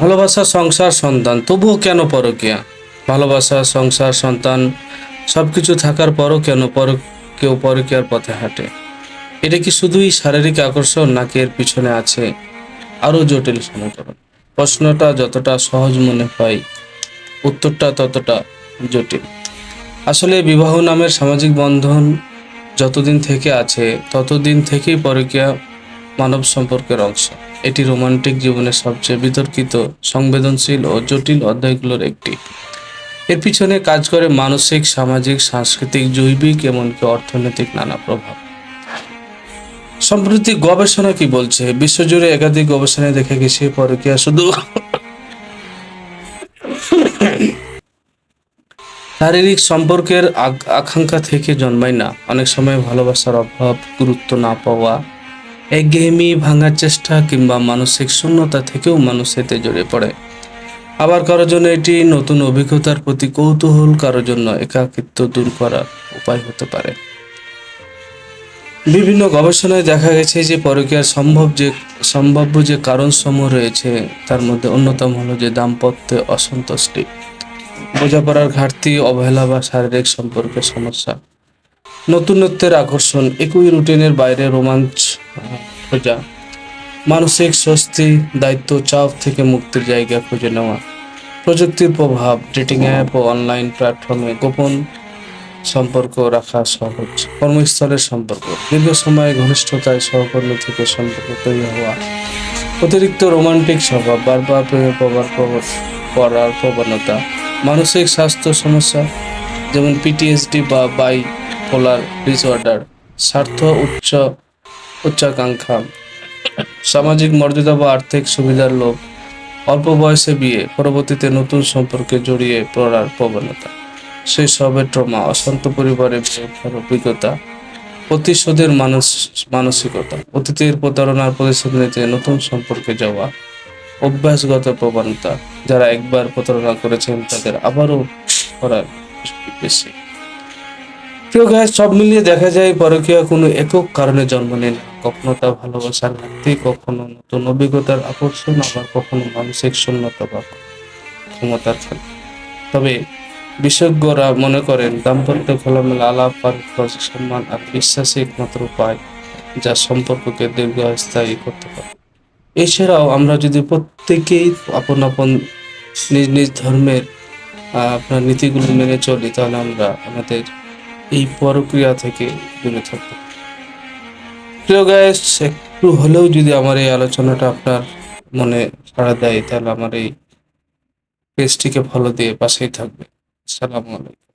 ভালোবাসা, সংসার, সন্তান, তবুও কেন পরকীয়া? ভালোবাসা, সংসার, সন্তান সবকিছু থাকার পরও কেন কেউ পরকীয়ার পথে হাঁটে? এটা কি শুধুই শারীরিক আকর্ষণ, নাকি এর পিছনে আছে আরো জটিল সমীকরণ? প্রশ্নটা যতটা সহজ মনে হয়, উত্তরটা ততটা জটিল। আসলে বিবাহ নামের সামাজিক বন্ধন যতদিন থেকে আছে, ততদিন থেকেই পরকীয়া মানব সম্পর্কের অংশ। এটি রোমান্টিক জীবনের সবচেয়ে বিতর্কিত, সংবেদনশীল ও জটিল অধ্যায়গুলোর একটি। এর পিছনে কাজ করে মানসিক, সামাজিক, সাংস্কৃতিক, জৈবিক, এমনকি অর্থনৈতিক নানা প্রভাব। সম্প্রতি গবেষণা কি বলছে? বিশ্বজুড়ে একাধিক গবেষণায় দেখা গেছে পরকীয়া শুধু শারীরিক সম্পর্কের আকাঙ্ক্ষা থেকে জন্মায় না। অনেক সময় ভালোবাসার অভাব, গুরুত্ব না পাওয়া, একঘেয়েমি ভাঙার চেষ্টা কিংবা মানসিক শূন্যতা থেকেও মানুষ এতে জড়িয়ে পড়ে। আবার কারোর জন্য এটি নতুন অভিজ্ঞতার প্রতি কৌতূহল, কারোর জন্য একাকিত্ব দূর করার উপায় হতে পারে। বিভিন্ন গবেষণায় দেখা গেছে যে পরকীয়ার সম্ভাব্য যে কারণসমূহ রয়েছে, তার মধ্যে অন্যতম হলো যে দাম্পত্যে অসন্তুষ্টি, বোঝাপড়ার ঘাটতি, অবহেলা বা শারীরিক সম্পর্কের সমস্যা, নতুনত্বের আকর্ষণ, একই রুটিনের বাইরে রোমাঞ্চ খোঁজা, মানসিক স্বস্তি, দায়িত্ব, চাপ থেকে মুক্তির জায়গা খুঁজে নেওয়া, প্রযুক্তির প্রভাব, ডেটিং অ্যাপ ও অনলাইন প্ল্যাটফর্মে গোপন সম্পর্ক রাখা সহজ, কর্মস্থলের সম্পর্ক, দীর্ঘ সময় ঘনিষ্ঠতায় সহকর্মী থেকে সম্পর্ক তৈরি হওয়া, অতিরিক্ত রোমান্টিক স্বভাব, বারবার প্রেমে পড়ার প্রবণতা, মানসিক স্বাস্থ্য সমস্যা যেমন পিটিএসডি বা বাইপোলার ডিসঅর্ডার, স্বার্থ উচ্চাকাঙ্ক্ষা, সামাজিক মর্যাদা বা আর্থিক সুবিধার লোভ, অল্প বয়সে বিয়ে, পরবর্তীতে নতুন সম্পর্কে জড়িয়ে পড়ার প্রবণতা, শৈশবের ট্রমা, অশান্ত পরিবারে বিয়ে অভিজ্ঞতা, প্রতিশোধের মানসিকতা, অতীতের প্রতারণার প্রতিশোধ নিতে নতুন সম্পর্কে যাওয়া, অভ্যাসগত প্রবণতা, যারা একবার প্রতারণা করেছেন তাদের আবারও করার ঝুঁকি বেশি। প্রিয় গায়ে সব মিলিয়ে দেখা যায় পরকীয়া কোনো একক কারণে জন্ম নেয় না। কখনো তা ভালোবাসার ঘাটতি, কখনো নতুন অভিজ্ঞতার আকর্ষণ, আবার কখনো মানসিক শূন্যতা বা ক্ষমতার ফলে। তবে বিশেষজ্ঞরা মনে করেন দাম্পত্য খোলামেলা আলাপ, পারস্পরিক সম্মান আর বিশ্বাসই একমাত্র উপায় যা সম্পর্ককে দীর্ঘস্থায়ী করতে পারে। এছাড়াও আমরা যদি প্রত্যেকেই আপন আপন নিজ নিজ ধর্মের আপনার নীতিগুলো মেনে চলি, তাহলে আমরা আমাদের এই পরক্রিয়া থেকে দূরে থাকবো। প্রিয় গাইস, একটু হলেও যদি আমার এই আলোচনাটা আপনার মনে সাড়া দেয়, তাহলে আমার এই পেজটিকে ফলো দিয়ে পাশেই থাকবে। আসসালামু আলাইকুম।